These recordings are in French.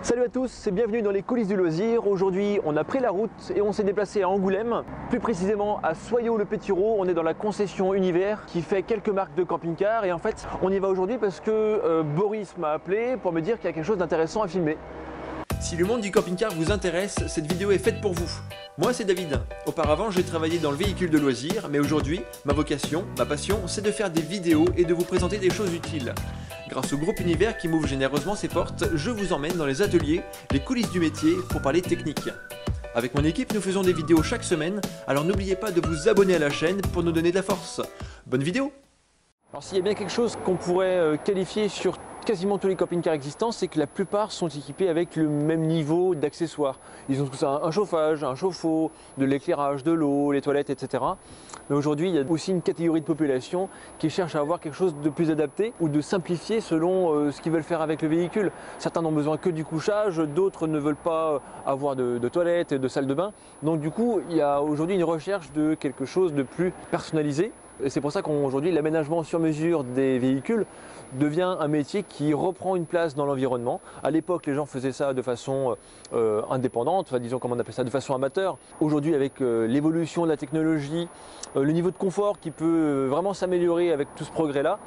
Salut à tous et bienvenue dans les coulisses du loisir. Aujourd'hui on a pris la route et on s'est déplacé à Angoulême, plus précisément à Soyaux-le-Pétureau. On est dans la concession Univers qui fait quelques marques de camping-car et en fait on y va aujourd'hui parce que Boris m'a appelé pour me dire qu'il y a quelque chose d'intéressant à filmer. Si le monde du camping-car vous intéresse, cette vidéo est faite pour vous. Moi c'est David. Auparavant j'ai travaillé dans le véhicule de loisir, mais aujourd'hui ma vocation, ma passion, c'est de faire des vidéos et de vous présenter des choses utiles. Grâce au groupe Univers qui m'ouvre généreusement ses portes, je vous emmène dans les ateliers, les coulisses du métier pour parler technique. Avec mon équipe, nous faisons des vidéos chaque semaine, alors n'oubliez pas de vous abonner à la chaîne pour nous donner de la force. Bonne vidéo! Alors s'il y a bien quelque chose qu'on pourrait qualifier sur quasiment tous les camping-cars existants, c'est que la plupart sont équipés avec le même niveau d'accessoires. Ils ont tous un chauffage, un chauffe-eau, de l'éclairage, de l'eau, les toilettes, etc. Mais aujourd'hui, il y a aussi une catégorie de population qui cherche à avoir quelque chose de plus adapté ou de simplifié selon ce qu'ils veulent faire avec le véhicule. Certains n'ont besoin que du couchage, d'autres ne veulent pas avoir de toilettes, de salle de bain. Donc du coup, il y a aujourd'hui une recherche de quelque chose de plus personnalisé. Et c'est pour ça qu'aujourd'hui, l'aménagement sur mesure des véhicules devient un métier qui reprend une place dans l'environnement. À l'époque, les gens faisaient ça de façon indépendante, enfin, disons comment on appelle ça, de façon amateur. Aujourd'hui, avec l'évolution de la technologie, le niveau de confort qui peut vraiment s'améliorer avec tout ce progrès-là,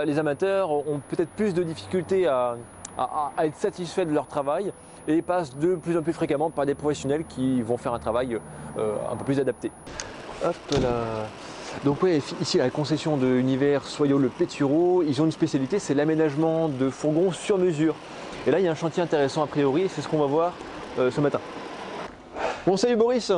les amateurs ont peut-être plus de difficultés à être satisfaits de leur travail et passent de plus en plus fréquemment par des professionnels qui vont faire un travail un peu plus adapté. Hop là. Donc ouais, ici à la concession de Univers Soyaux-le-Pétureau, ils ont une spécialité, c'est l'aménagement de fourgons sur mesure. Et là il y a un chantier intéressant a priori, c'est ce qu'on va voir ce matin. Bon salut Boris.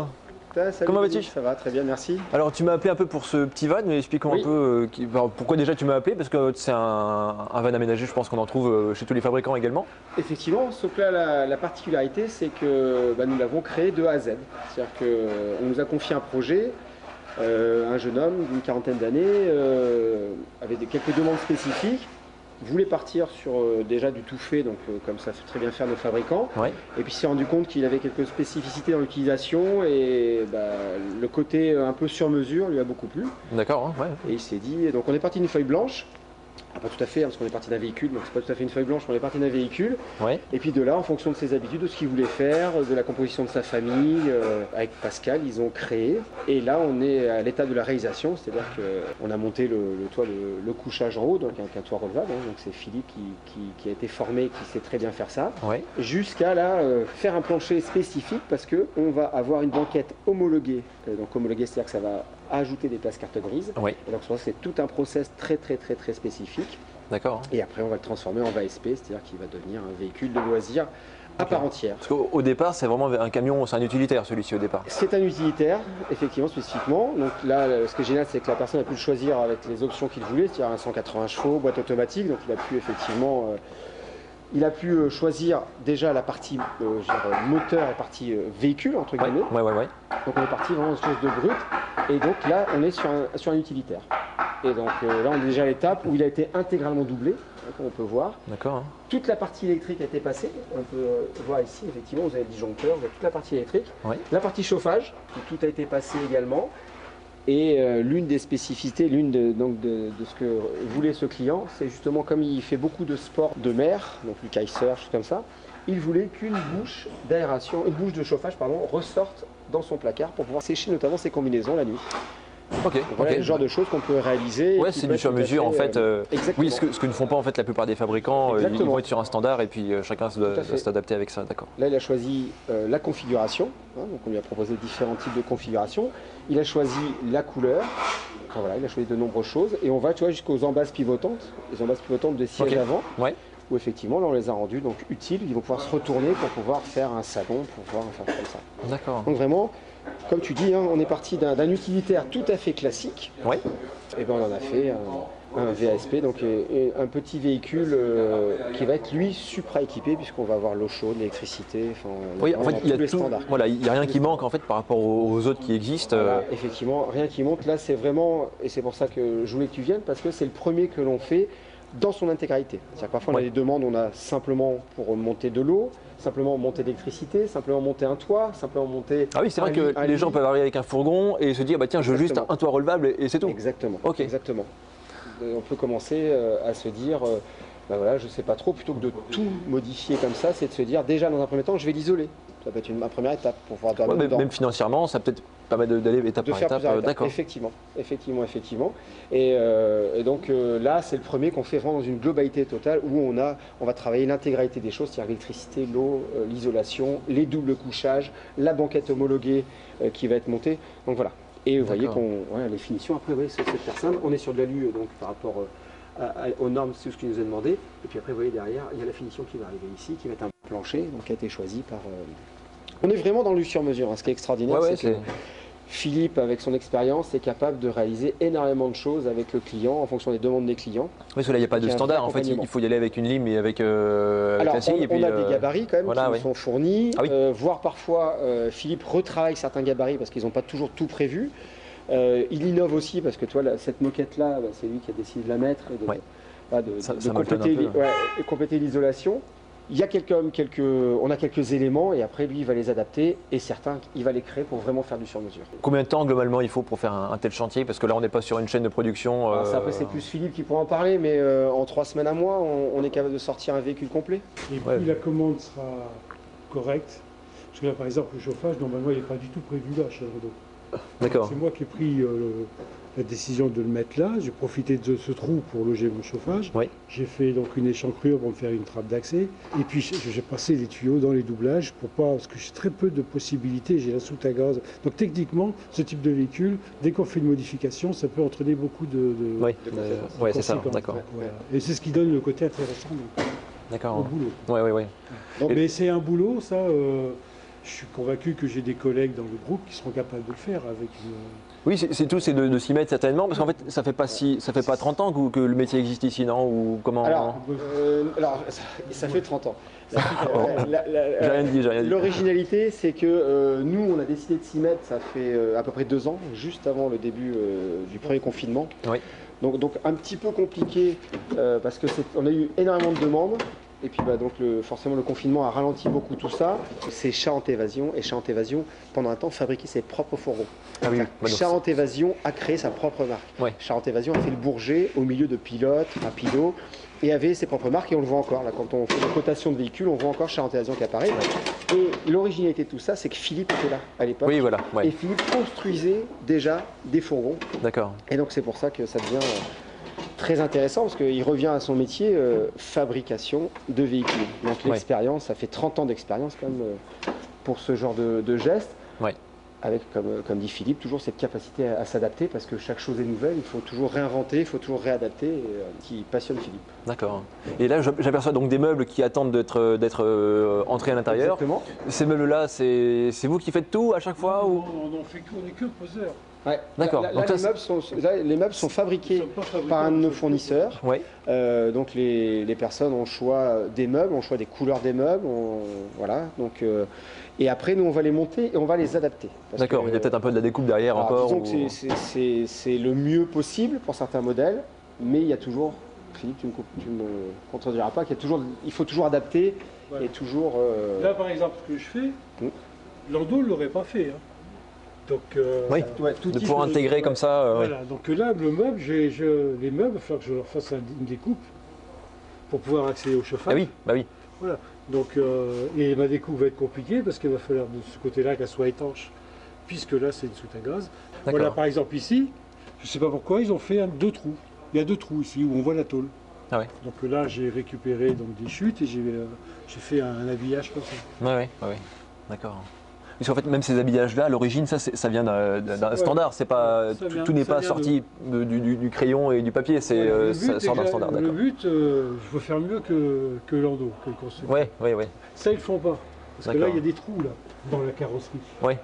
Salut, comment vas-tu? Ça va, très bien, merci. Alors tu m'as appelé un peu pour ce petit van, mais explique-moi un peu pourquoi déjà tu m'as appelé, parce que c'est un van aménagé, je pense qu'on en trouve chez tous les fabricants également. Effectivement, sauf que là la particularité c'est que nous l'avons créé de A à Z. C'est-à-dire qu'on nous a confié un projet. Un jeune homme d'une quarantaine d'années avait quelques demandes spécifiques, voulait partir sur déjà du tout fait, donc comme ça fait très bien faire nos fabricants, et puis s'est rendu compte qu'il avait quelques spécificités dans l'utilisation et le côté un peu sur mesure lui a beaucoup plu. D'accord, ouais. Et il s'est dit, donc on est parti d'une feuille blanche. Pas tout à fait, parce qu'on est parti d'un véhicule, donc c'est pas tout à fait une feuille blanche, mais on est parti d'un véhicule. Et puis de là, en fonction de ses habitudes, de ce qu'il voulait faire, de la composition de sa famille, avec Pascal, ils ont créé. Et là, on est à l'état de la réalisation, c'est-à-dire qu'on a monté le couchage en haut, donc un toit relevable. Donc c'est Philippe qui a été formé, qui sait très bien faire ça. Jusqu'à là, faire un plancher spécifique, parce qu'on va avoir une banquette homologuée. Donc homologuée, c'est-à-dire que ça va ajouter des places carte grise. Et donc c'est tout un process très spécifique. D'accord. Et après on va le transformer en VASP, c'est-à-dire qu'il va devenir un véhicule de loisir à part entière. Parce qu'au départ c'est vraiment un camion, c'est un utilitaire celui-ci au départ. C'est un utilitaire, effectivement, spécifiquement. Donc là ce qui est génial c'est que la personne a pu le choisir avec les options qu'il voulait, c'est-à-dire un 180 chevaux, boîte automatique, donc il a pu effectivement choisir déjà la partie moteur et partie véhicule, entre guillemets. Donc on est parti vraiment sur chose de brut. Et donc là, on est sur un utilitaire. Et donc là, on est déjà à l'étape où il a été intégralement doublé, comme on peut voir. D'accord. Toute la partie électrique a été passée. On peut voir ici, effectivement, vous avez le disjoncteur, vous avez toute la partie électrique. La partie chauffage, tout a été passé également. Et l'une des spécificités, de ce que voulait ce client, c'est justement comme il fait beaucoup de sports de mer, donc le kitesurf, choses comme ça, il voulait qu'une bouche d'aération, une bouche de chauffage, ressorte dans son placard pour pouvoir sécher notamment ses combinaisons la nuit. Voilà le genre de choses qu'on peut réaliser. Ouais, c'est du sur mesure en fait. Oui, ce que ne font pas en fait la plupart des fabricants. Ils vont être sur un standard et puis chacun doit s'adapter avec ça. D'accord. Là, il a choisi la configuration. Donc on lui a proposé différents types de configurations. Il a choisi la couleur. Enfin, voilà, il a choisi de nombreuses choses. Et on va jusqu'aux embases pivotantes. Les embases pivotantes des sièges avant. Où effectivement, là, on les a rendus donc utiles. Ils vont pouvoir se retourner pour pouvoir faire un salon, pour pouvoir faire comme ça. D'accord. Donc vraiment, comme tu dis, on est parti d'un utilitaire tout à fait classique. Et on en a fait un VASP, donc un petit véhicule qui va être lui supra-équipé puisqu'on va avoir l'eau chaude, l'électricité, en fait il y a tous les standards. Voilà, il n'y a rien qui manque en fait par rapport aux autres qui existent. Voilà, effectivement, rien qui manque. Là, c'est vraiment, et c'est pour ça que je voulais que tu viennes parce que c'est le premier que l'on fait dans son intégralité. C'est-à-dire que parfois on a des demandes, on a simplement pour monter de l'eau, simplement monter d'électricité, simplement monter un toit, simplement monter... Ah oui, c'est vrai que les gens peuvent arriver avec un fourgon et se dire tiens, je veux juste un toit relevable et c'est tout. Exactement. Okay. Exactement. On peut commencer à se dire ben voilà, je ne sais pas trop, plutôt que de tout modifier comme ça, c'est de se dire déjà dans un premier temps, je vais l'isoler. Ça peut être ma première étape pour pouvoir dormir dedans. Même financièrement, ça peut-être permettre d'aller étape par étape. D'accord. Effectivement. Et donc là, c'est le premier qu'on fait vraiment dans une globalité totale où on va travailler l'intégralité des choses, c'est-à-dire l'électricité, l'eau, l'isolation, les doubles couchages, la banquette homologuée qui va être montée. Donc voilà. Et vous voyez les finitions, après, c'est cette personne, on est sur de l'alu donc par rapport aux normes, c'est ce qui nous est demandé. Et puis après, vous voyez derrière, il y a la finition qui va arriver ici, qui va être un plancher, donc qui a été choisi par... On est vraiment dans le sur mesure, hein. Ce qui est extraordinaire, c'est que Philippe, avec son expérience, est capable de réaliser énormément de choses avec le client, en fonction des demandes des clients. Oui, parce que là, il n'y a pas de standard, en fait, il faut y aller avec une lime et avec la scie. On a des gabarits quand même qui nous sont fournis, voire parfois Philippe retravaille certains gabarits parce qu'ils n'ont pas toujours tout prévu. Il innove aussi parce que toi, cette moquette-là, c'est lui qui a décidé de la mettre et de compléter l'isolation. Il y a on a quelques éléments et après lui il va les adapter et certains il va les créer pour vraiment faire du sur-mesure. Combien de temps globalement il faut pour faire un tel chantier? Parce que là on n'est pas sur une chaîne de production. Après c'est plus Philippe qui pourra en parler, mais en 3 semaines à mois on est capable de sortir un véhicule complet. Et puis la commande sera correcte. Parce que là par exemple le chauffage normalement il n'est pas du tout prévu là chez Renault. D'accord. C'est moi qui ai pris la décision de le mettre là. J'ai profité de ce trou pour loger mon chauffage. Oui. J'ai fait donc une échancrure pour me faire une trappe d'accès. Et puis j'ai passé les tuyaux dans les doublages parce que j'ai très peu de possibilités. J'ai la soute à gaz. Donc techniquement, ce type de véhicule, dès qu'on fait une modification, ça peut entraîner beaucoup de oui, c'est ça. D'accord. Voilà. Et c'est ce qui donne le côté intéressant au boulot. Oui. Mais c'est un boulot, ça. Je suis convaincu que j'ai des collègues dans le groupe qui seront capables de le faire avec une... Oui, c'est tout, c'est de s'y mettre certainement, parce qu'en fait, ça fait pas 30 ans que le métier existe ici, non? Ou comment? Alors, ça fait 30 ans. J'ai rien dit. L'originalité, c'est que nous, on a décidé de s'y mettre, ça fait à peu près 2 ans, juste avant le début du premier confinement. Oui. Donc un petit peu compliqué, parce qu'on a eu énormément de demandes. Et puis donc forcément le confinement a ralenti beaucoup tout ça. C'est Charente Évasion et Charente Évasion pendant un temps fabriquait ses propres fourgons. Ah oui, Charente Évasion a créé sa propre marque. Ouais. Charente Évasion a fait le Bourget au milieu de Pilote, Rapido et avait ses propres marques et on le voit encore. Là, quand on fait des cotations de véhicules, on voit encore Charente Évasion qui apparaît. Et l'originalité de tout ça, c'est que Philippe était là à l'époque. Oui, voilà. Ouais. Et Philippe construisait déjà des fourgons. D'accord. Et donc c'est pour ça que ça devient très intéressant parce qu'il revient à son métier, fabrication de véhicules. Donc l'expérience, ça fait 30 ans d'expérience quand même pour ce genre de geste. Ouais. Avec, comme dit Philippe, toujours cette capacité à s'adapter parce que chaque chose est nouvelle, il faut toujours réinventer, il faut toujours réadapter, qui passionne Philippe. D'accord. Et là, j'aperçois donc des meubles qui attendent d'être entrés à l'intérieur. Exactement. Ces meubles-là, c'est vous qui faites tout à chaque fois? Non, on en fait tout, on n'est que poseur. Ouais. D'accord. Les meubles sont fabriqués par un de nos fournisseurs. Ouais. Donc les personnes ont le choix des meubles, ont le choix des couleurs des meubles. Voilà. Donc, et après, nous, on va les monter et on va les adapter. D'accord, il y a peut-être un peu de la découpe derrière encore. Disons que c'est le mieux possible pour certains modèles, mais il y a toujours, Philippe, tu ne me contrediras pas, il faut toujours adapter et toujours... Là, par exemple, ce que je fais, Lando ne l'aurait pas fait. Hein. Donc, de pouvoir intégrer comme ça. Voilà, donc là, le meuble, les meubles, il va falloir que je leur fasse une découpe pour pouvoir accéder au chauffage. Ah oui, bah oui. Voilà. Donc, et ma découpe va être compliquée parce qu'il va falloir de ce côté-là qu'elle soit étanche, puisque là, c'est une soute à gaz. Voilà, par exemple, ici, je ne sais pas pourquoi, ils ont fait 2 trous. Il y a 2 trous ici où on voit la tôle. Ah ouais. Donc là, j'ai récupéré donc, des chutes et j'ai fait un habillage comme ça. Oui. D'accord. Parce qu'en fait, même ces habillages-là, à l'origine, ça vient d'un standard. C'est pas, tout n'est pas sorti du crayon et du papier, ça sort d'un standard. Le but, je veux faire mieux que Lando, que le constructeur. Oui. Ça, ils ne le font pas. Parce que là, il y a des trous là, dans la carrosserie. Oui.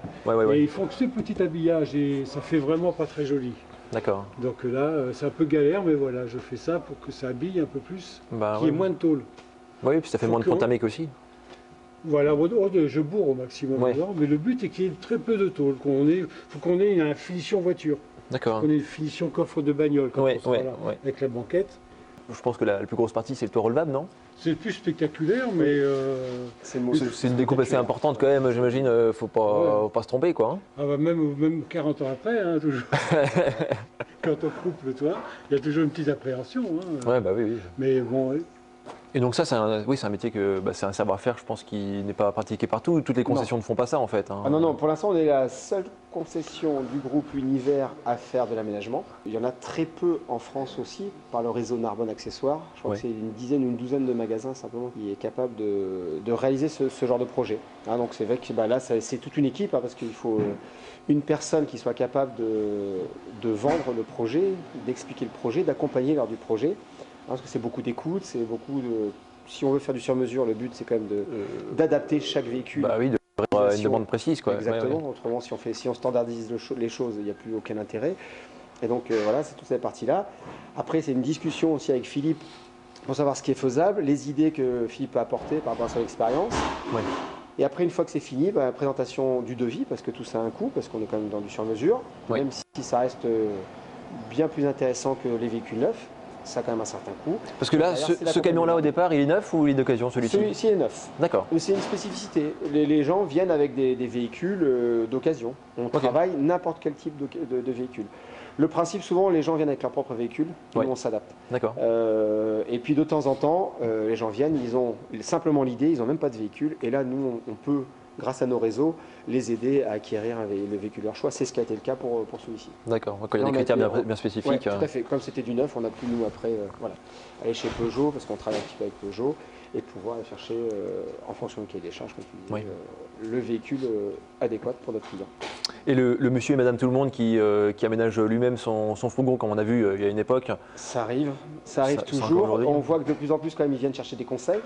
Et ils font que ce petit habillage et ça fait vraiment pas très joli. D'accord. Donc là, c'est un peu galère, mais voilà, je fais ça pour que ça habille un peu plus, qu'il y ait moins de tôle. Oui, puis ça fait moins de pontamique aussi. Voilà, je bourre au maximum dedans, mais le but est qu'il y ait très peu de tôle. Il faut qu'on ait une finition voiture. D'accord. Qu'on ait une finition coffre de bagnole, avec la banquette. Je pense que la plus grosse partie, c'est le toit relevable, non? C'est le plus spectaculaire, mais... c'est une découpe assez importante quand même, j'imagine, faut pas se tromper, quoi. Hein. Ah bah même 40 ans après, hein, toujours. Quand on coupe le toit, il y a toujours une petite appréhension. Hein. Ouais, bah oui. Mais bon, Et donc ça, oui, c'est un métier c'est un savoir-faire, je pense, qui n'est pas pratiqué partout. Toutes les concessions ne font pas ça en fait. Ah non, pour l'instant, on est la seule concession du groupe Univers à faire de l'aménagement. Il y en a très peu en France aussi, par le réseau Narbonne Accessoires. Je crois que c'est une dizaine ou une douzaine de magasins simplement qui est capable de réaliser ce genre de projet. Donc c'est vrai que là, c'est toute une équipe, parce qu'il faut une personne qui soit capable de vendre le projet, d'expliquer le projet, d'accompagner lors du projet. Parce que c'est beaucoup d'écoute, c'est beaucoup de... Si on veut faire du sur-mesure, le but c'est quand même d'adapter chaque véhicule. Bah oui, de faire une demande précise, quoi. Exactement. Ouais. Autrement, si on standardise les choses, il n'y a plus aucun intérêt. Et donc voilà, c'est toute cette partie-là. Après, c'est une discussion aussi avec Philippe pour savoir ce qui est faisable, les idées que Philippe a apportées par rapport à son expérience. Ouais. Et après, une fois que c'est fini, présentation du devis, parce que tout ça a un coût, parce qu'on est quand même dans du sur-mesure, même si ça reste bien plus intéressant que les véhicules neufs. Ça a quand même un certain coût. Parce que là, ce camion-là au départ, il est neuf ou il est d'occasion, celui-ci? Celui-ci est neuf. D'accord. Mais c'est une spécificité. Les gens viennent avec des véhicules d'occasion. On travaille n'importe quel type de véhicule. Le principe, souvent, les gens viennent avec leur propre véhicule, et nous, on s'adapte. D'accord. Et puis de temps en temps, les gens viennent, ils ont simplement l'idée, ils n'ont même pas de véhicule. Et là, nous, on peut, grâce à nos réseaux, les aider à acquérir le véhicule de leur choix. C'est ce qui a été le cas pour celui-ci. D'accord, donc il y a des critères bien spécifiques. Ouais, tout à fait. Comme c'était du neuf, on a pu, nous, après, aller chez Peugeot, parce qu'on travaille un petit peu avec Peugeot, et pouvoir aller chercher, en fonction du cahier des charges, comme tu disais, le véhicule adéquat pour notre client. Et le monsieur et madame tout le monde qui aménage lui-même son fourgon, comme on a vu il y a une époque. Ça arrive toujours. On voit que de plus en plus, quand même, ils viennent chercher des conseils.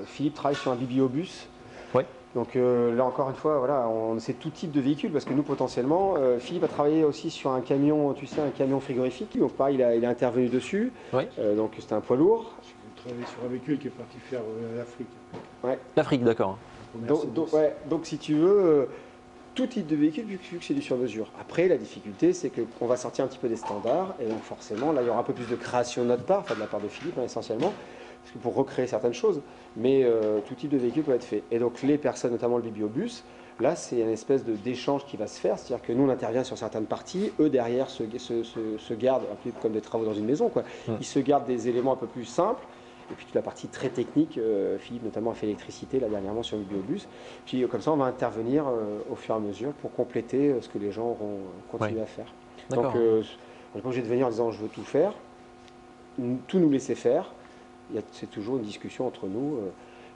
Philippe travaille sur un bibliobus. Oui. Donc là encore une fois, voilà, c'est tout type de véhicule, parce que nous potentiellement, Philippe a travaillé aussi sur un camion, tu sais, un camion frigorifique. Donc pareil, il a intervenu dessus. Oui. Donc c'était un poids lourd. Je travaille sur un véhicule qui est parti faire l'Afrique. Ouais. L'Afrique, d'accord. Donc si tu veux, tout type de véhicule, vu que c'est du sur-mesure. Après, la difficulté, c'est qu'on va sortir un petit peu des standards, et donc forcément, là, il y aura un peu plus de création de notre part, enfin de la part de Philippe, essentiellement, parce que pour recréer certaines choses, mais tout type de véhicule peut être fait. Et donc les personnes, notamment le bibliobus, là, c'est une espèce d'échange qui va se faire, c'est-à-dire que nous, on intervient sur certaines parties, eux, derrière, se gardent, un peu comme des travaux dans une maison, quoi. Ils se gardent des éléments un peu plus simples. Et puis toute la partie très technique, Philippe notamment a fait l'électricité là dernièrement sur le bibliobus. Puis comme ça, on va intervenir au fur et à mesure pour compléter ce que les gens auront continué à faire. Donc on n'est pas obligé de venir en disant je veux tout faire, tout nous laisser faire. C'est toujours une discussion entre nous.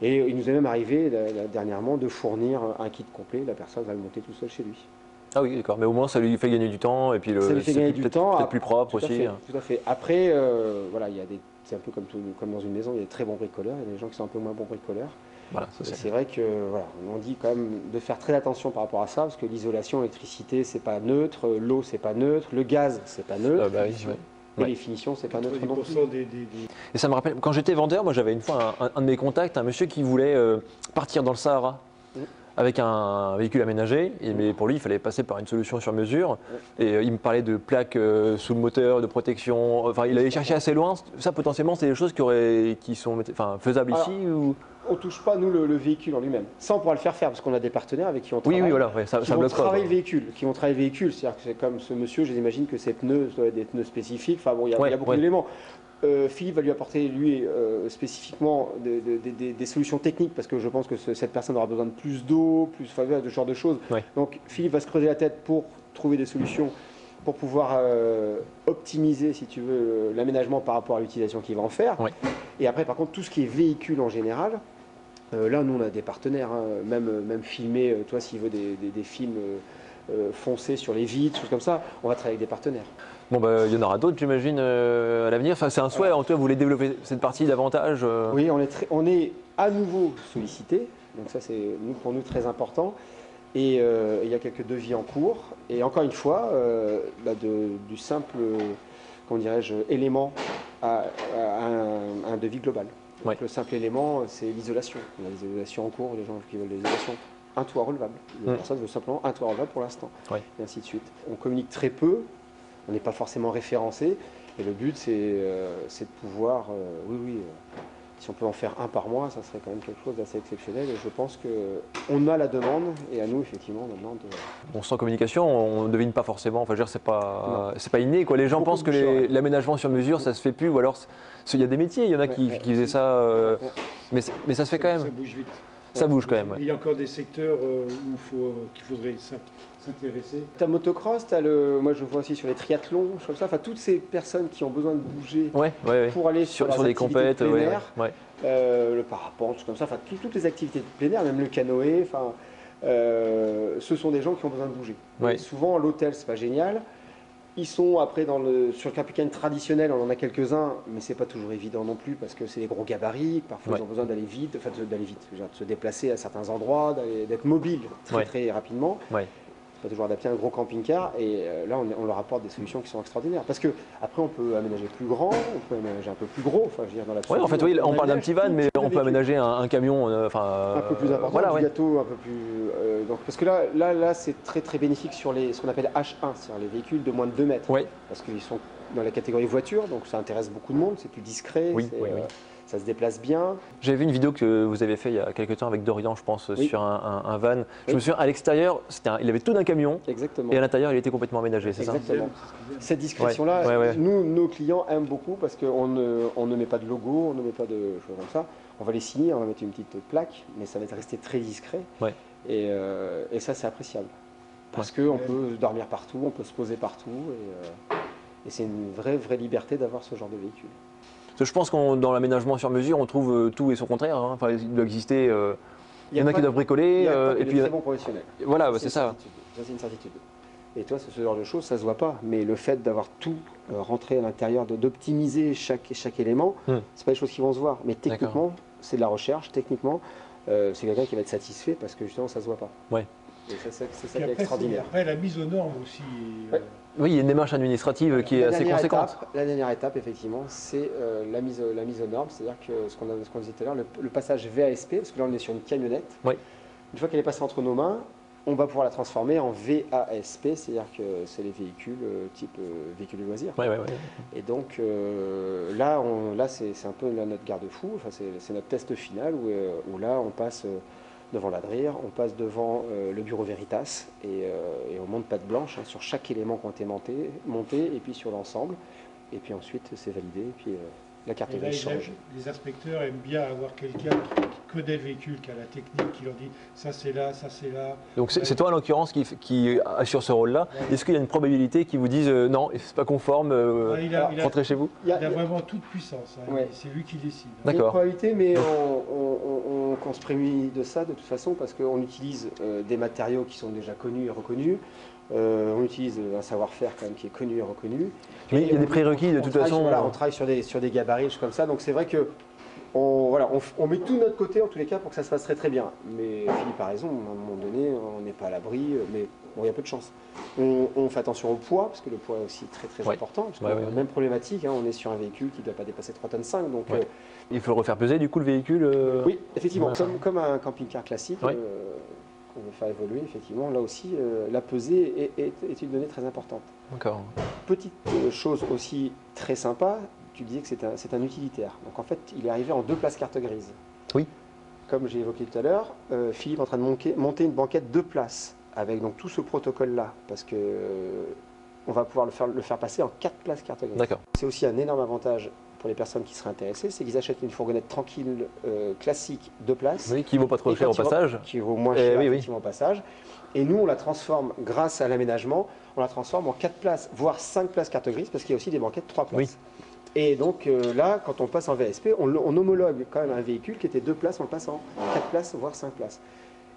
Et il nous est même arrivé dernièrement de fournir un kit complet. La personne va le monter tout seul chez lui. Ah oui, d'accord. Mais au moins, ça lui fait gagner du temps. Et puis ça lui fait gagner du temps. Peut-être plus propre aussi. Tout à fait. Après, voilà, c'est un peu comme dans une maison, il y a des très bons bricoleurs, il y a des gens qui sont un peu moins bons bricoleurs. Voilà, c'est vrai que voilà, on dit quand même de faire très attention par rapport à ça, parce que l'isolation, l'électricité, c'est pas neutre, l'eau, c'est pas neutre, le gaz, c'est pas neutre. Et les finitions, c'est pas neutre non plus. Et ça me rappelle, quand j'étais vendeur, moi j'avais une fois un de mes contacts, un monsieur qui voulait partir dans le Sahara avec un véhicule aménagé, mais pour lui il fallait passer par une solution sur mesure. Et il me parlait de plaques sous le moteur, de protection. Enfin, il allait chercher assez loin. Ça potentiellement, c'est des choses qui sont faisables ici ou... On ne touche pas, nous, le véhicule en lui-même. Ça, on pourra le faire parce qu'on a des partenaires avec qui on travaille. Oui, voilà, ça qui vont bloque travailler pas. Le véhicule, qui vont travailler le véhicule. C'est-à-dire que c'est comme ce monsieur, j'imagine que ces pneus doivent être des pneus spécifiques. Enfin bon, il y a beaucoup d'éléments. Philippe va lui apporter, lui, spécifiquement des solutions techniques, parce que je pense que cette personne aura besoin de plus d'eau, de ce genre de choses. Ouais. Donc Philippe va se creuser la tête pour trouver des solutions pour pouvoir optimiser, si tu veux, l'aménagement par rapport à l'utilisation qu'il va en faire. Ouais. Et après, par contre, tout ce qui est véhicule en général, là, nous, on a des partenaires, même filmer, toi, s'il veut des films foncés sur les vitres, choses comme ça, on va travailler avec des partenaires. Bon, il y en aura d'autres, j'imagine, à l'avenir. Enfin, c'est un souhait, en tout cas, vous voulez développer cette partie davantage Oui, on est à nouveau sollicité, donc ça, c'est pour nous très important. Et il y a quelques devis en cours. Et encore une fois, du simple, comment dirais-je, élément à un devis global. Donc, le simple élément, c'est l'isolation. On a des isolations en cours, les gens qui veulent des isolations. Un toit relevable. La personne veut simplement un toit relevable pour l'instant. Et ainsi de suite. On communique très peu, on n'est pas forcément référencé. Et le but, c'est de pouvoir Si on peut en faire un par mois, ça serait quand même quelque chose d'assez exceptionnel. Et je pense qu'on a la demande, et à nous, effectivement, maintenant de... Bon, sans communication, on ne devine pas forcément. Enfin, je veux dire, c'est pas inné, quoi. Les gens pensent que l'aménagement sur mesure, ça se fait plus, ou alors il y a des métiers, il y en a qui faisaient ça, mais ça se fait quand même. Ça bouge vite. Ça bouge quand même. Il y a encore des secteurs qu'il faudrait s'intéresser. T'as motocross, moi je vois aussi sur les triathlons, comme ça, enfin toutes ces personnes qui ont besoin de bouger pour aller sur des compètes, le parapente, comme ça, enfin toutes les activités de plein air, même le canoë, enfin ce sont des gens qui ont besoin de bouger. Et souvent l'hôtel c'est pas génial. Ils sont après sur le camping traditionnel, on en a quelques-uns, mais c'est pas toujours évident non plus parce que c'est des gros gabarits. Parfois ils ont besoin d'aller vite, de se déplacer à certains endroits, d'être mobile très rapidement. Pas toujours adapté à un gros camping-car, et là on leur apporte des solutions qui sont extraordinaires. Parce que après on peut aménager plus grand, on peut aménager un peu plus gros, enfin je veux dire dans l'absolu. En fait on parle d'un petit van, mais on peut aménager un camion, un peu plus important, du gâteau un peu plus. Parce que là c'est très bénéfique sur ce qu'on appelle H1, c'est-à-dire les véhicules de moins de 2 mètres. Parce qu'ils sont dans la catégorie voiture, donc ça intéresse beaucoup de monde, c'est plus discret. Ça se déplace bien. J'avais vu une vidéo que vous avez fait il y a quelques temps avec Dorian, je pense, sur un van. Je me souviens, à l'extérieur, il avait tout d'un camion. Exactement. Et à l'intérieur, il était complètement aménagé, c'est ça? Exactement. Cette discrétion-là, nos clients aiment beaucoup parce qu'on ne met pas de logo, on ne met pas de choses comme ça. On va les signer, on va mettre une petite plaque, mais ça va rester très discret. Et ça, c'est appréciable. Parce qu'on peut dormir partout, on peut se poser partout. Et c'est une vraie liberté d'avoir ce genre de véhicule. Je pense que dans l'aménagement sur mesure, on trouve tout et son contraire. Enfin, il doit exister. Il y en a qui doivent bricoler. Et puis, très bons professionnels. Voilà, c'est ça. Ça, c'est une certitude. Et toi, ce genre de choses, ça se voit pas. Mais le fait d'avoir tout rentré à l'intérieur, d'optimiser chaque élément, c'est pas des choses qui vont se voir. Mais techniquement, c'est de la recherche. Techniquement, c'est quelqu'un qui va être satisfait parce que justement, ça se voit pas. Et c'est ça qui est extraordinaire. Après, la mise aux normes aussi. Oui, il y a une démarche administrative qui est assez conséquente. La dernière étape, effectivement, c'est la mise aux normes. C'est-à-dire que ce qu'on disait tout à l'heure, le passage VASP, parce que là, on est sur une camionnette. Une fois qu'elle est passée entre nos mains, on va pouvoir la transformer en VASP, c'est-à-dire que c'est les véhicules type véhicules de loisirs. Et donc là, c'est un peu notre garde-fou. Enfin, c'est notre test final où là, on passe devant l'Adrir, on passe devant le bureau Veritas et on monte patte blanche sur chaque élément qui a été monté et puis sur l'ensemble. Et puis ensuite, c'est validé et puis la carte grise change. Les inspecteurs aiment bien avoir quelqu'un qui connaît le véhicule, qui a la technique, qui leur dit ça c'est là, ça c'est là. Donc c'est toi en l'occurrence qui assure ce rôle-là. Est-ce qu'il y a une probabilité qu'ils vous disent non, c'est pas conforme, rentrez chez vous? Il a vraiment toute puissance, c'est lui qui décide. Il y a une probabilité, mais on se prémunit de ça de toute façon parce qu'on utilise des matériaux qui sont déjà connus et reconnus. On utilise un savoir-faire quand même qui est connu et reconnu. Mais il y a des prérequis de toute façon. On travaille sur des gabarits comme ça, donc c'est vrai que on met tout de notre côté en tous les cas pour que ça se passe très bien. Mais Philippe a raison, à un moment donné, on n'est pas à l'abri, mais bon, il y a peu de chance. On fait attention au poids, parce que le poids est aussi très important. Même problématique, on est sur un véhicule qui ne doit pas dépasser 3,5 tonnes. Donc, il faut le refaire peser du coup le véhicule Oui, effectivement, comme un camping-car classique. On veut faire évoluer, effectivement, là aussi, la pesée est une donnée très importante. D'accord. Petite chose aussi très sympa, tu disais que c'est un utilitaire. Donc en fait, il est arrivé en 2 places carte grise. Oui. Comme j'ai évoqué tout à l'heure, Philippe est en train de monter une banquette 2 places, avec donc tout ce protocole-là, parce que on va pouvoir le faire passer en 4 places carte grise. D'accord. C'est aussi un énorme avantage pour les personnes qui seraient intéressées, c'est qu'ils achètent une fourgonnette tranquille, classique, 2 places. Oui, qui vaut pas trop cher au passage. Qui vaut moins cher effectivement au passage. Et nous, on la transforme, grâce à l'aménagement, on la transforme en 4 places, voire 5 places carte grise, parce qu'il y a aussi des banquettes 3 places. Et donc là, quand on passe en VSP, on homologue quand même un véhicule qui était 2 places, on le passe en 4 places, voire 5 places.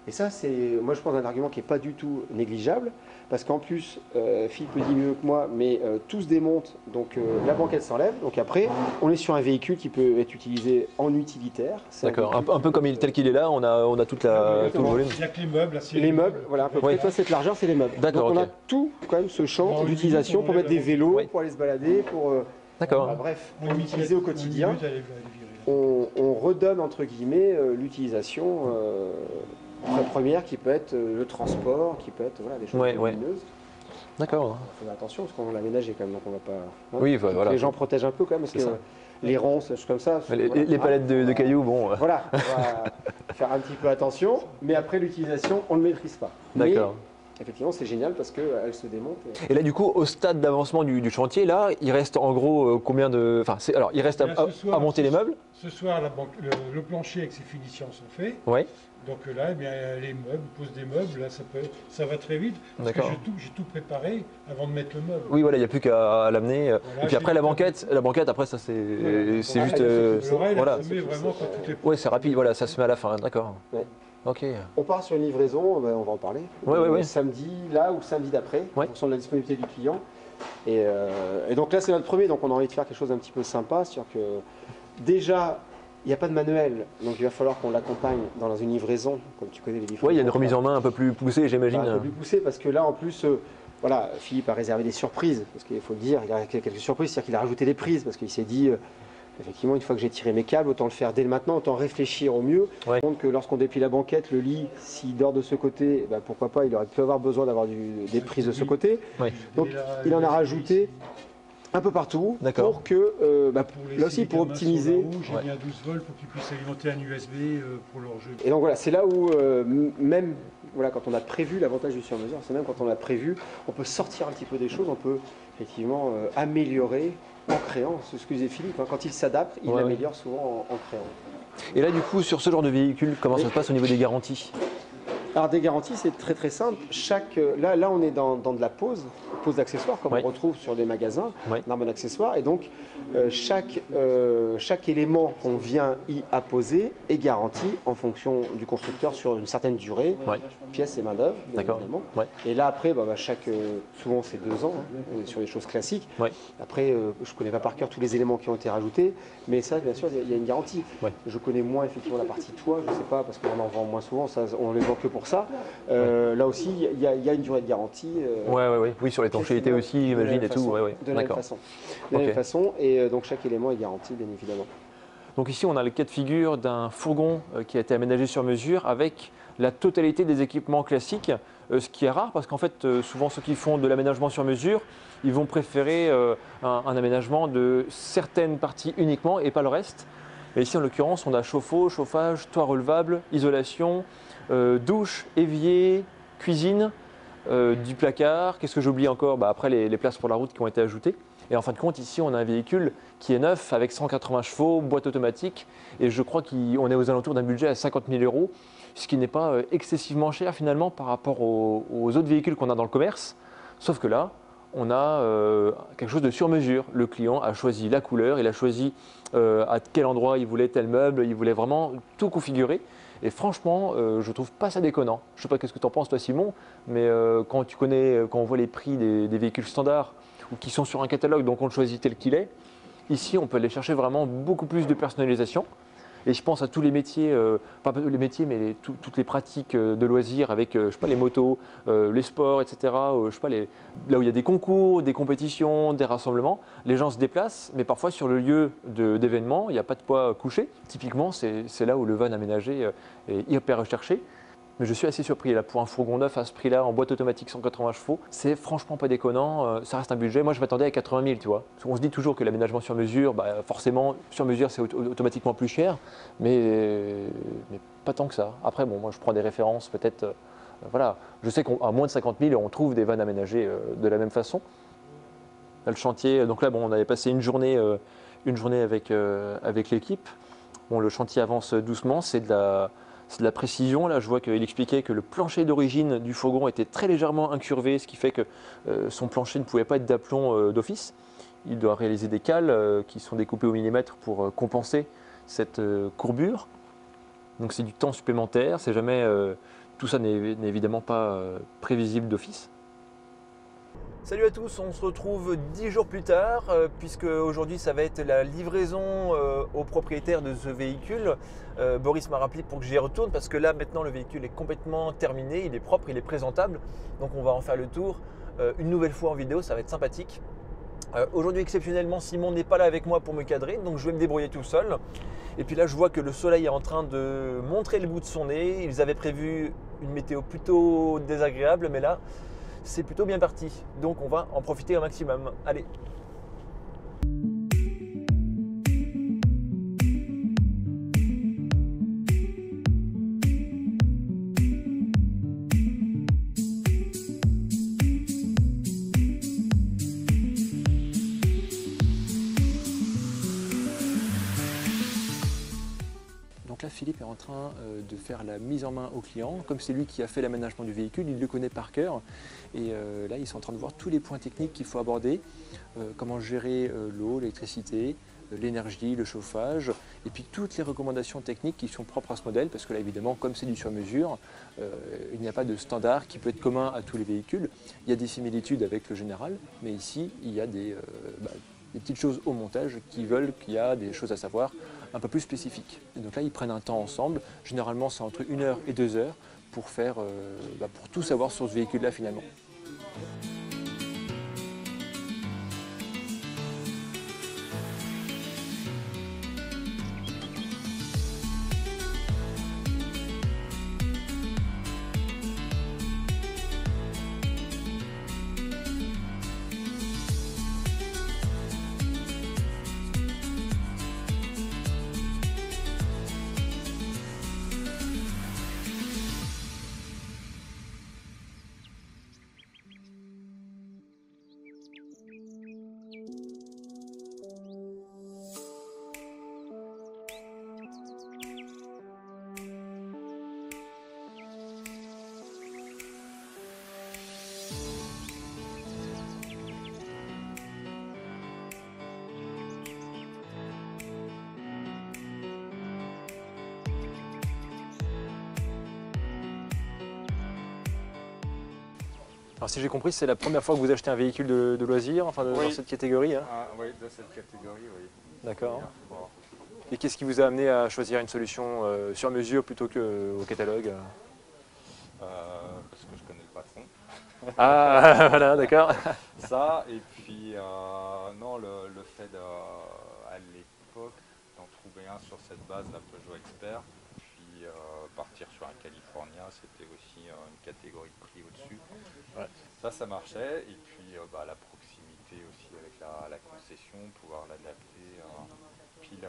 Et ça, c'est, moi je pense, un argument qui n'est pas du tout négligeable, parce qu'en plus, Philippe le dit mieux que moi, mais tout se démonte, donc la banquette s'enlève, donc après, on est sur un véhicule qui peut être utilisé en utilitaire. D'accord, un peu comme tel qu'il est là, on a tout le volume. Il n'y a que les meubles. Les meubles, voilà, à peu près. Toi, cette largeur, c'est les meubles. D'accord, donc on a tout, quand même, ce champ d'utilisation pour mettre des vélos, pour aller se balader, pour... D'accord. Bref, pour l'utiliser au quotidien. On redonne, entre guillemets, l'utilisation très première qui peut être le transport, qui peut être des choses lumineuses. D'accord. Il faut faire attention parce qu'on l'a aménagé quand même, donc on va pas. Oui, voilà. Les gens protègent un peu quand même parce que les ronces, des choses comme ça. Les palettes de cailloux, bon. Voilà, on va faire un petit peu attention, mais après l'utilisation, on ne le maîtrise pas. D'accord. Effectivement, c'est génial parce qu'elle se démonte. Et là, du coup, au stade d'avancement du chantier, là, il reste en gros combien de. Enfin, alors, il reste à monter les meubles. Ce soir, le plancher avec ses finitions sont faits. Ouais. Donc là, eh bien, les meubles, pose des meubles, là, ça va très vite. Parce que j'ai tout préparé avant de mettre le meuble. Oui, voilà, il n'y a plus qu'à l'amener. Voilà, et puis après, la banquette, après, ça, c'est juste. Voilà. Se met vraiment quand tout est prêt. Oui, c'est rapide, voilà, ça se met à la fin, d'accord. Ouais. Ok. On part sur une livraison, on va en parler. Ouais. Samedi, là ou samedi d'après, en fonction de la disponibilité du client. Et donc là, c'est notre premier, donc on a envie de faire quelque chose d'un petit peu sympa. C'est-à-dire que déjà, il n'y a pas de manuel, donc il va falloir qu'on l'accompagne dans une livraison, comme tu connais les livraisons. Oui, il y a une remise en main un peu plus poussée, j'imagine. Un peu plus poussée, parce que là, en plus, voilà, Philippe a réservé des surprises, parce qu'il faut le dire, il a quelques surprises, c'est-à-dire qu'il a rajouté des prises, parce qu'il s'est dit, effectivement, une fois que j'ai tiré mes câbles, autant le faire dès le maintenant, autant réfléchir au mieux. Ouais. Donc lorsqu'on déplie la banquette, le lit, s'il dort de ce côté, bah, pourquoi pas, il aurait pu avoir besoin d'avoir des prises de ce côté. Ouais. Donc il en a rajouté un peu partout pour que, là aussi pour optimiser. J'ai mis un 12 volts pour qu'ils puissent alimenter un USB pour leur jeu. Et donc voilà, c'est là où même voilà, quand on a prévu, l'avantage du sur-mesure, c'est même quand on a prévu, on peut sortir un petit peu des choses, on peut effectivement améliorer en créant. C'est ce que disait Philippe, hein, quand il s'adapte, il améliore souvent en créant. Et là du coup, sur ce genre de véhicule, comment ça se passe au niveau des garanties ? Alors des garanties, c'est très très simple. Là, on est dans de la pose d'accessoires, comme on retrouve sur les magasins d'armes d'accessoires. Et donc, chaque élément qu'on vient y apposer est garanti en fonction du constructeur sur une certaine durée, pièces et main d'œuvre, bien évidemment. Et là, après, souvent c'est 2 ans, hein, sur les choses classiques. Après, je ne connais pas par cœur tous les éléments qui ont été rajoutés, mais ça, bien sûr, il y a une garantie. Je connais moins effectivement la partie toit, je ne sais pas, parce qu'on en vend moins souvent, ça, on les vend que pour ça. Là aussi, il y a une durée de garantie. Oui, sur l'étanchéité aussi, j'imagine, et tout. De la même façon. De la même façon, et donc chaque élément est garanti, bien évidemment. Donc ici, on a le cas de figure d'un fourgon qui a été aménagé sur mesure avec la totalité des équipements classiques, ce qui est rare parce qu'en fait, souvent ceux qui font de l'aménagement sur mesure, ils vont préférer un aménagement de certaines parties uniquement et pas le reste. Et ici, en l'occurrence, on a chauffe-eau, chauffage, toit relevable, isolation, douche, évier, cuisine, du placard. Qu'est-ce que j'oublie encore ? Après, les places pour la route qui ont été ajoutées. Et en fin de compte, ici, on a un véhicule qui est neuf avec 180 chevaux, boîte automatique. Et je crois qu'on est aux alentours d'un budget à 50 000 €, ce qui n'est pas excessivement cher finalement par rapport aux autres véhicules qu'on a dans le commerce. Sauf que là, on a quelque chose de sur mesure. Le client a choisi la couleur, il a choisi à quel endroit il voulait tel meuble, il voulait vraiment tout configurer. Et franchement, je trouve pas ça déconnant. Je sais pas qu'est-ce que tu en penses toi Simon, mais quand on voit les prix des véhicules standards ou qui sont sur un catalogue, donc on le choisit tel qu'il est, ici on peut aller chercher vraiment beaucoup plus de personnalisation. Et je pense à tous les métiers, pas les métiers, mais toutes les pratiques de loisirs avec, je sais pas, les motos, les sports, etc. Je sais pas, là où il y a des concours, des compétitions, des rassemblements, les gens se déplacent, mais parfois sur le lieu d'événement, il n'y a pas de quoi coucher. Typiquement, c'est là où le van aménagé est hyper recherché. Mais je suis assez surpris là pour un fourgon neuf à ce prix-là en boîte automatique 180 chevaux. C'est franchement pas déconnant, ça reste un budget. Moi je m'attendais à 80 000, tu vois. On se dit toujours que l'aménagement sur mesure, forcément sur mesure c'est automatiquement plus cher, mais pas tant que ça. Après bon, moi je prends des références peut-être, voilà. Je sais qu'à moins de 50 000 on trouve des vannes aménagées de la même façon. Là, le chantier, donc là bon, on avait passé une journée avec l'équipe. Bon, le chantier avance doucement, c'est de la précision. Là, je vois qu'il expliquait que le plancher d'origine du fourgon était très légèrement incurvé, ce qui fait que son plancher ne pouvait pas être d'aplomb d'office. Il doit réaliser des cales qui sont découpées au millimètre pour compenser cette courbure. Donc c'est du temps supplémentaire. C'est jamais, tout ça n'est évidemment pas prévisible d'office. Salut à tous, on se retrouve 10 jours plus tard puisque aujourd'hui ça va être la livraison au propriétaire de ce véhicule. Boris m'a rappelé pour que j'y retourne parce que là maintenant le véhicule est complètement terminé, il est propre, il est présentable. Donc on va en faire le tour une nouvelle fois en vidéo, ça va être sympathique. Aujourd'hui exceptionnellement Simon n'est pas là avec moi pour me cadrer, donc je vais me débrouiller tout seul. Et puis là je vois que le soleil est en train de montrer le bout de son nez. Ils avaient prévu une météo plutôt désagréable, mais là c'est plutôt bien parti, donc on va en profiter au maximum. Allez. Philippe est en train de faire la mise en main au client. Comme c'est lui qui a fait l'aménagement du véhicule, il le connaît par cœur. Et là, ils sont en train de voir tous les points techniques qu'il faut aborder. Comment gérer l'eau, l'électricité, l'énergie, le chauffage, et puis toutes les recommandations techniques qui sont propres à ce modèle, parce que là évidemment, comme c'est du sur-mesure, il n'y a pas de standard qui peut être commun à tous les véhicules. Il y a des similitudes avec le général, mais ici, il y a des petites choses au montage qui veulent qu'il y a des choses à savoir un peu plus spécifiques. Et donc là, ils prennent un temps ensemble, généralement c'est entre 1 heure et 2 heures, pour pour tout savoir sur ce véhicule-là finalement. Alors si j'ai compris, c'est la première fois que vous achetez un véhicule de loisir, enfin dans cette catégorie, hein. Oui, de cette catégorie, oui. D'accord. Et qu'est-ce qui vous a amené à choisir une solution sur mesure plutôt qu'au catalogue? Parce que je connais le patron. Ah, voilà, d'accord. Ça, et puis non, le fait à l'époque d'en trouver un sur cette base, la Peugeot Expert, puis partir sur un California, c'était aussi une catégorie de prix au-dessus. Ouais. Ça marchait, et puis la proximité aussi avec la concession, pouvoir l'adapter pile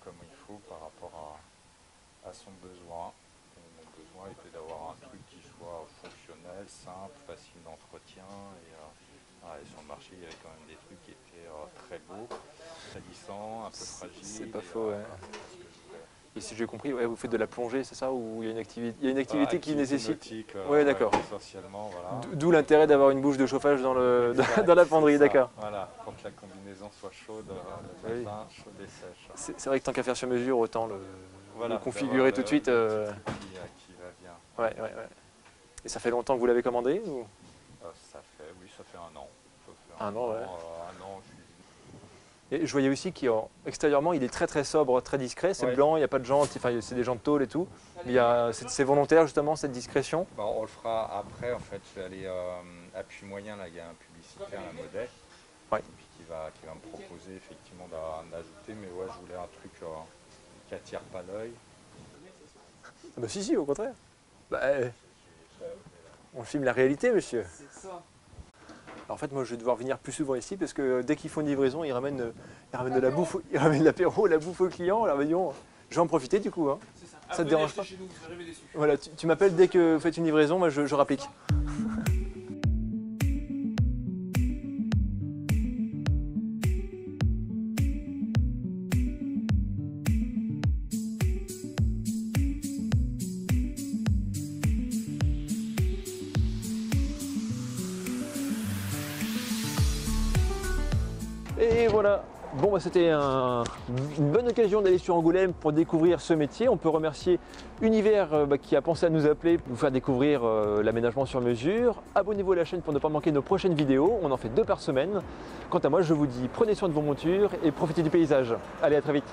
comme il faut par rapport à son besoin. Mon besoin était d'avoir un truc qui soit fonctionnel, simple, facile d'entretien, et sur le marché il y avait quand même des trucs qui étaient très beaux, salissants, un peu fragiles. C'est pas faux, ouais. Et si j'ai compris, ouais, vous faites de la plongée, c'est ça? Ou il y a une activité qui nécessite... Oui, d'accord. Essentiellement, voilà. D'où l'intérêt d'avoir une bouche de chauffage dans la penderie, d'accord. Voilà, pour que la combinaison soit chaude, le bain, chaude et sèche. C'est vrai que tant qu'à faire sur mesure, autant le configurer tout de suite. Qui va bien. Ouais. Et ça fait longtemps que vous l'avez commandé ou... Ça fait 1 an. Un an, ouais. Un an, Et je voyais aussi qu'extérieurement, il est très très sobre, très discret, c'est blanc, il n'y a pas de jantes, enfin, c'est des jantes tôle et tout. C'est volontaire justement cette discrétion? On le fera après, en fait, je vais aller appui moyen, là il y a un publicitaire, un modèle, qui va me proposer effectivement d'ajouter, mais ouais, je voulais un truc qui attire pas l'œil. Ah bah si, au contraire. On filme la réalité, monsieur. C'est ça. En fait, moi, je vais devoir venir plus souvent ici parce que dès qu'ils font une livraison, ils ramènent de la bouffe, ils ramènent l'apéro, la bouffe au client. Alors, disons, je vais en profiter du coup. Hein. Ça te dérange pas? Chez nous, vous arrivez déçu. Voilà, tu m'appelles dès que vous faites une livraison, moi, je rapplique. Et voilà, bon c'était une bonne occasion d'aller sur Angoulême pour découvrir ce métier. On peut remercier Univers qui a pensé à nous appeler pour vous faire découvrir l'aménagement sur mesure. Abonnez-vous à la chaîne pour ne pas manquer nos prochaines vidéos, on en fait 2 par semaine. Quant à moi, je vous dis prenez soin de vos montures et profitez du paysage. Allez, à très vite.